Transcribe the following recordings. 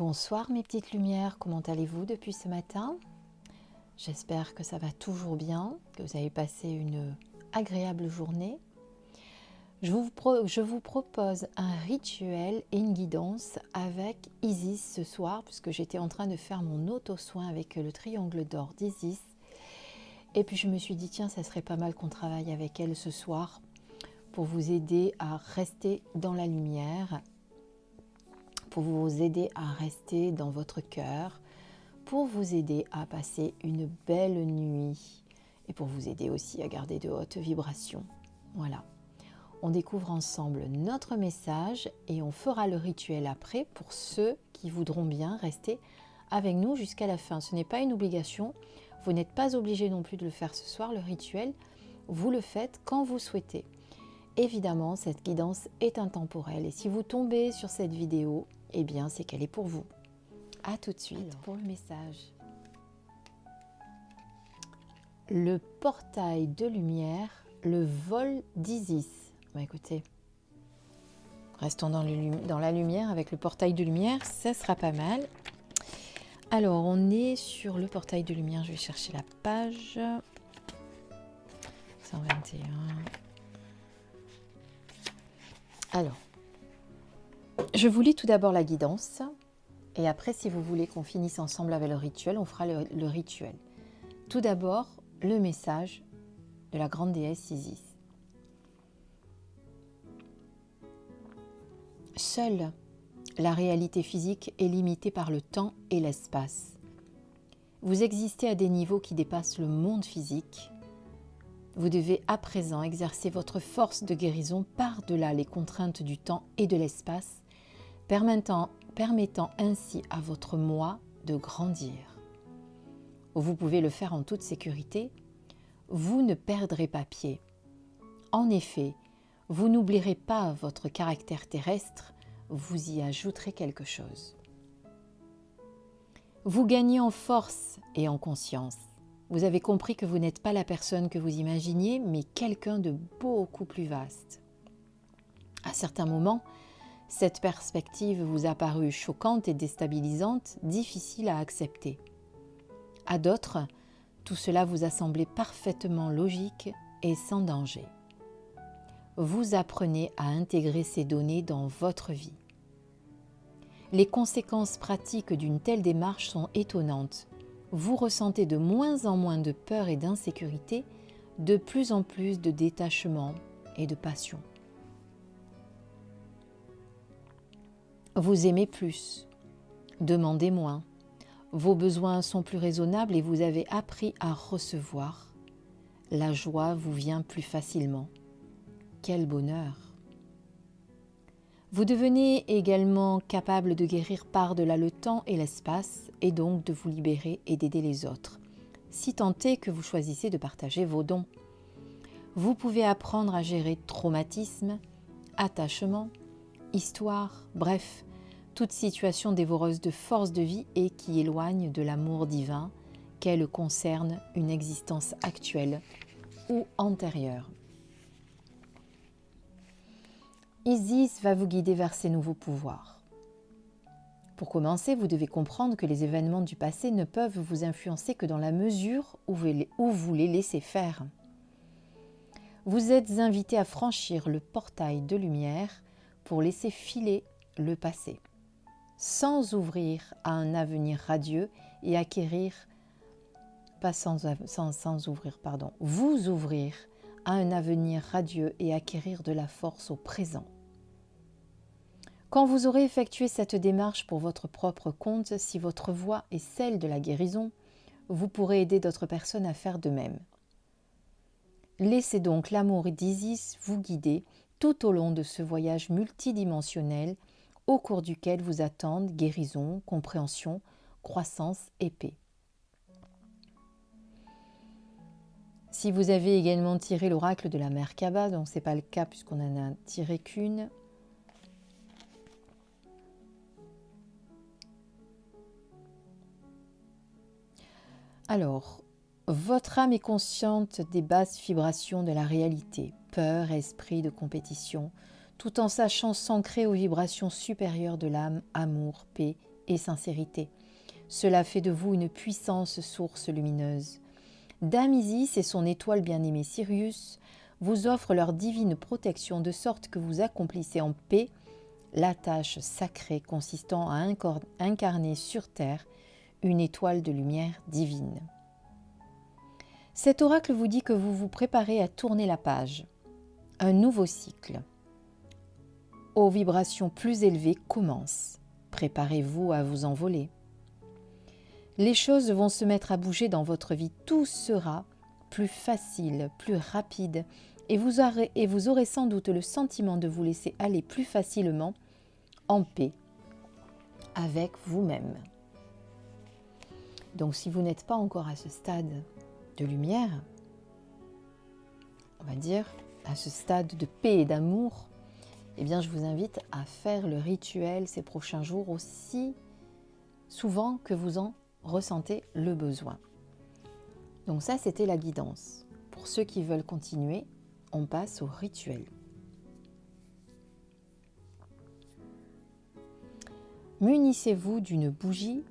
Bonsoir mes petites lumières, comment allez-vous depuis ce matin? J'espère que ça va toujours bien, que vous avez passé une agréable journée. Je vous propose un rituel et une guidance avec Isis ce soir, puisque j'étais en train de faire mon auto-soin avec le triangle d'or d'Isis. Et puis je me suis dit, tiens, ça serait pas mal qu'on travaille avec elle ce soir pour vous aider à rester dans la lumière, pour vous aider à rester dans votre cœur, pour vous aider à passer une belle nuit et pour vous aider aussi à garder de hautes vibrations. Voilà. On découvre ensemble notre message et on fera le rituel après pour ceux qui voudront bien rester avec nous jusqu'à la fin. Ce n'est pas une obligation. Vous n'êtes pas obligé non plus de le faire ce soir, le rituel. Vous le faites quand vous souhaitez. Évidemment, cette guidance est intemporelle et si vous tombez sur cette vidéo, eh bien, c'est qu'elle est pour vous. À tout de suite pour le message. Le portail de lumière, le vol d'Isis. Bon, écoutez, restons dans la lumière avec le portail de lumière, ça sera pas mal. Alors, on est sur le portail de lumière, je vais chercher la page 121. Alors, je vous lis tout d'abord la guidance. Et après, si vous voulez qu'on finisse ensemble avec le rituel, on fera le rituel. Tout d'abord, le message de la grande déesse Isis. Seule la réalité physique est limitée par le temps et l'espace. Vous existez à des niveaux qui dépassent le monde physique. Vous devez à présent exercer votre force de guérison par-delà les contraintes du temps et de l'espace, permettant ainsi à votre moi de grandir. Vous pouvez le faire en toute sécurité. Vous ne perdrez pas pied. En effet, vous n'oublierez pas votre caractère terrestre, vous y ajouterez quelque chose. Vous gagnez en force et en conscience. Vous avez compris que vous n'êtes pas la personne que vous imaginiez, mais quelqu'un de beaucoup plus vaste. À certains moments, cette perspective vous a paru choquante et déstabilisante, difficile à accepter. À d'autres, tout cela vous a semblé parfaitement logique et sans danger. Vous apprenez à intégrer ces données dans votre vie. Les conséquences pratiques d'une telle démarche sont étonnantes. Vous ressentez de moins en moins de peur et d'insécurité, de plus en plus de détachement et de passion. Vous aimez plus, demandez moins, vos besoins sont plus raisonnables et vous avez appris à recevoir. La joie vous vient plus facilement. Quel bonheur! Vous devenez également capable de guérir par-delà le temps et l'espace et donc de vous libérer et d'aider les autres, si tant est que vous choisissez de partager vos dons. Vous pouvez apprendre à gérer traumatisme, attachement, histoire, bref, toute situation dévoreuse de force de vie et qui éloigne de l'amour divin, qu'elle concerne une existence actuelle ou antérieure. Isis va vous guider vers ses nouveaux pouvoirs. Pour commencer, vous devez comprendre que les événements du passé ne peuvent vous influencer que dans la mesure où vous les laissez faire. Vous êtes invité à franchir le portail de lumière pour laisser filer le passé, sans ouvrir à un avenir radieux et acquérir, vous ouvrir à un avenir radieux et acquérir de la force au présent. Quand vous aurez effectué cette démarche pour votre propre compte, si votre voie est celle de la guérison, vous pourrez aider d'autres personnes à faire de même. Laissez donc l'amour d'Isis vous guider tout au long de ce voyage multidimensionnel au cours duquel vous attendent guérison, compréhension, croissance et paix. Si vous avez également tiré l'oracle de la Merkaba, donc ce n'est pas le cas puisqu'on n'en a tiré qu'une, alors, votre âme est consciente des basses vibrations de la réalité, peur, esprit de compétition, tout en sachant s'ancrer aux vibrations supérieures de l'âme, amour, paix et sincérité. Cela fait de vous une puissante source lumineuse. Dame Isis et son étoile bien-aimée Sirius vous offrent leur divine protection de sorte que vous accomplissez en paix la tâche sacrée consistant à incarner sur terre une étoile de lumière divine. Cet oracle vous dit que vous vous préparez à tourner la page. Un nouveau cycle, aux vibrations plus élevées, commence. Préparez-vous à vous envoler. Les choses vont se mettre à bouger dans votre vie. Tout sera plus facile, plus rapide, et vous aurez sans doute le sentiment de vous laisser aller plus facilement en paix avec vous-même. Donc si vous n'êtes pas encore à ce stade de lumière, on va dire, à ce stade de paix et d'amour, eh bien je vous invite à faire le rituel ces prochains jours aussi souvent que vous en ressentez le besoin. Donc ça, c'était la guidance. Pour ceux qui veulent continuer, on passe au rituel. Munissez-vous d'une bougie,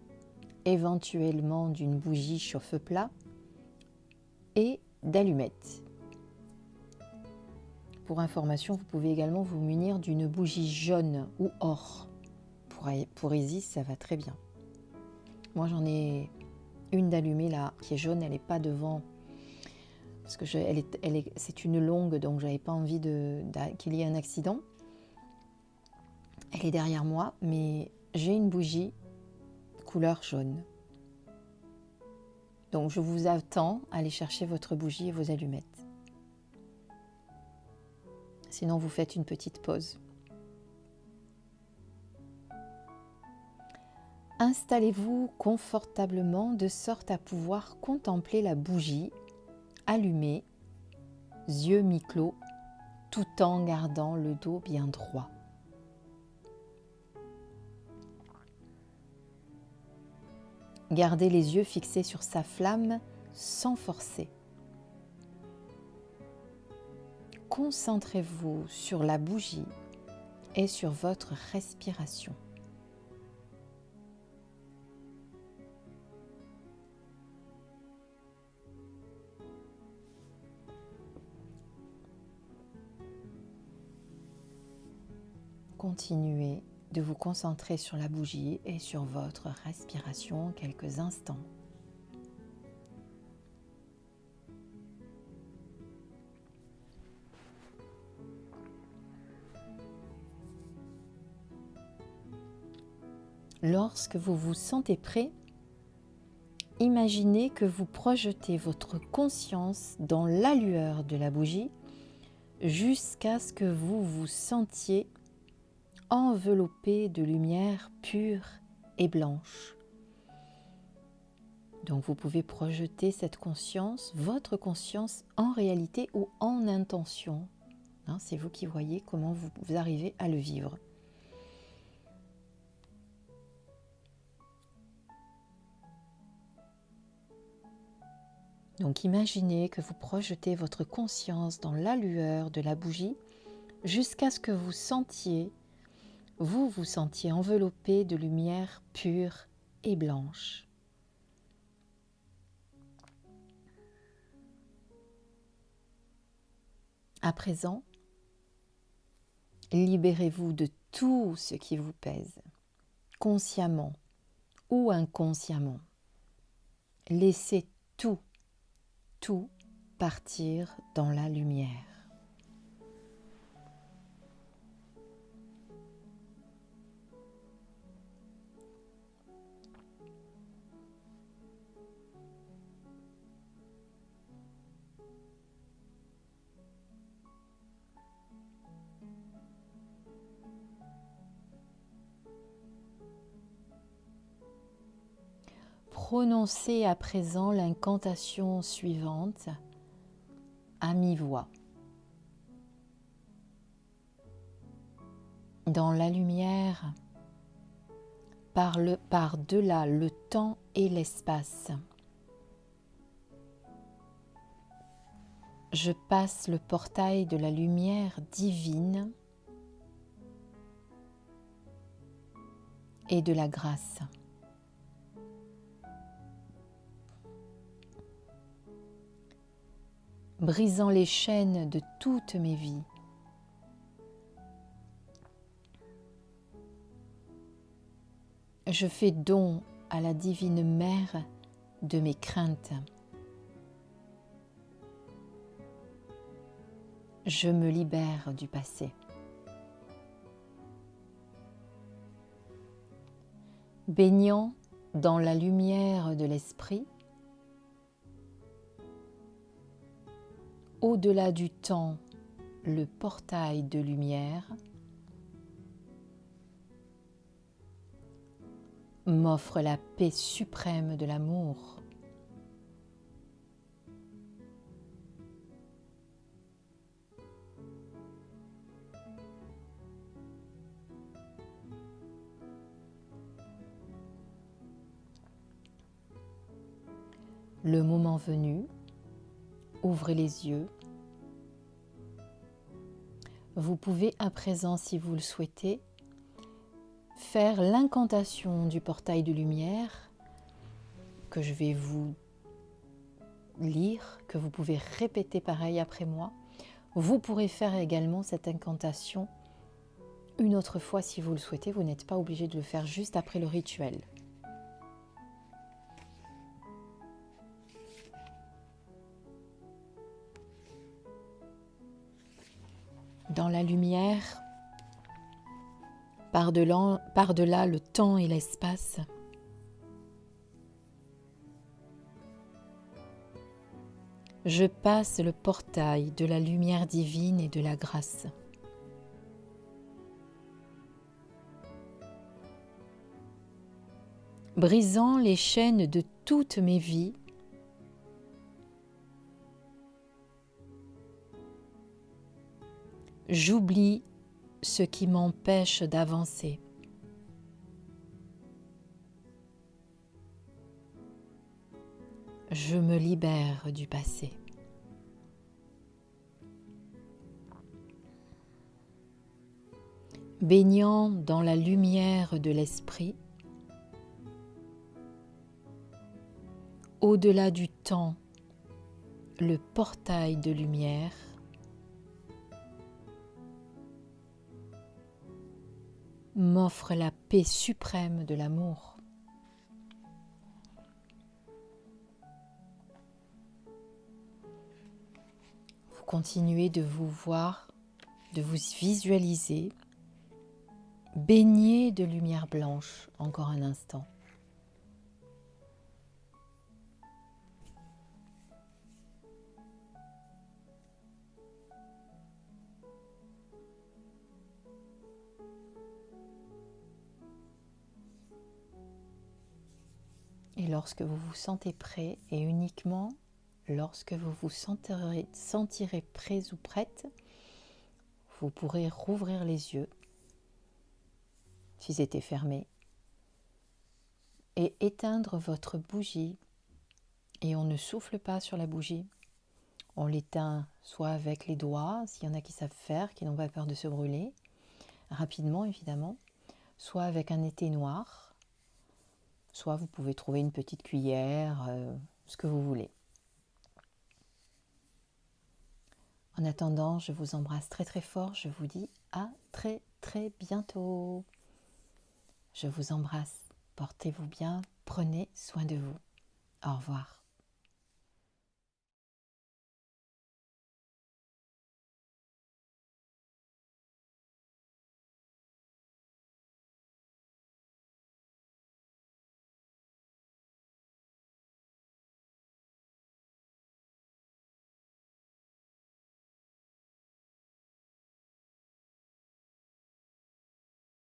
éventuellement d'une bougie chauffe-plat et d'allumettes. Pour information, vous pouvez également vous munir d'une bougie jaune ou or. Pour Isis, ça va très bien. Moi, j'en ai une d'allumée là, qui est jaune, elle n'est pas devant, parce que c'est une longue, donc je n'avais pas envie qu'il y ait un accident. Elle est derrière moi, mais j'ai une bougie couleur jaune. Donc je vous attends à aller chercher votre bougie et vos allumettes. Sinon, vous faites une petite pause. Installez-vous confortablement de sorte à pouvoir contempler la bougie allumée, yeux mi-clos, tout en gardant le dos bien droit. Gardez les yeux fixés sur sa flamme sans forcer. Concentrez-vous sur la bougie et sur votre respiration. Continuez de vous concentrer sur la bougie et sur votre respiration quelques instants. Lorsque vous vous sentez prêt, imaginez que vous projetez votre conscience dans la lueur de la bougie jusqu'à ce que vous vous sentiez enveloppé de lumière pure et blanche. Donc vous pouvez projeter cette conscience, votre conscience en réalité ou en intention. C'est vous qui voyez comment vous arrivez à le vivre. Donc imaginez que vous projetez votre conscience dans la lueur de la bougie jusqu'à ce que vous vous sentiez enveloppé de lumière pure et blanche. À présent, libérez-vous de tout ce qui vous pèse, consciemment ou inconsciemment. Laissez tout partir dans la lumière. Prononcez à présent l'incantation suivante à mi-voix. Dans la lumière, par-delà le temps et l'espace, je passe le portail de la lumière divine et de la grâce. Brisant les chaînes de toutes mes vies. Je fais don à la divine mère de mes craintes. Je me libère du passé. Baignant dans la lumière de l'esprit, au-delà du temps, le portail de lumière m'offre la paix suprême de l'amour. Le moment venu, ouvrez les yeux. Vous pouvez à présent, si vous le souhaitez, faire l'incantation du portail de lumière que je vais vous lire, que vous pouvez répéter pareil après moi. Vous pourrez faire également cette incantation une autre fois si vous le souhaitez. Vous n'êtes pas obligé de le faire juste après le rituel. Dans la lumière, par-delà le temps et l'espace, je passe le portail de la lumière divine et de la grâce. Brisant les chaînes de toutes mes vies, j'oublie ce qui m'empêche d'avancer. Je me libère du passé. Baignant dans la lumière de l'esprit, au-delà du temps, le portail de lumière m'offre la paix suprême de l'amour. Vous continuez de vous voir, de vous visualiser, baigné de lumière blanche, encore un instant. Et lorsque vous vous sentez prêt, et uniquement lorsque vous vous sentirez prêt ou prête, vous pourrez rouvrir les yeux, s'ils étaient fermés, et éteindre votre bougie. Et on ne souffle pas sur la bougie. On l'éteint soit avec les doigts, s'il y en a qui savent faire, qui n'ont pas peur de se brûler, rapidement évidemment, soit avec un éteignoir, soit vous pouvez trouver une petite cuillère, ce que vous voulez. En attendant, je vous embrasse très très fort, je vous dis à très très bientôt. Je vous embrasse, portez-vous bien, prenez soin de vous. Au revoir.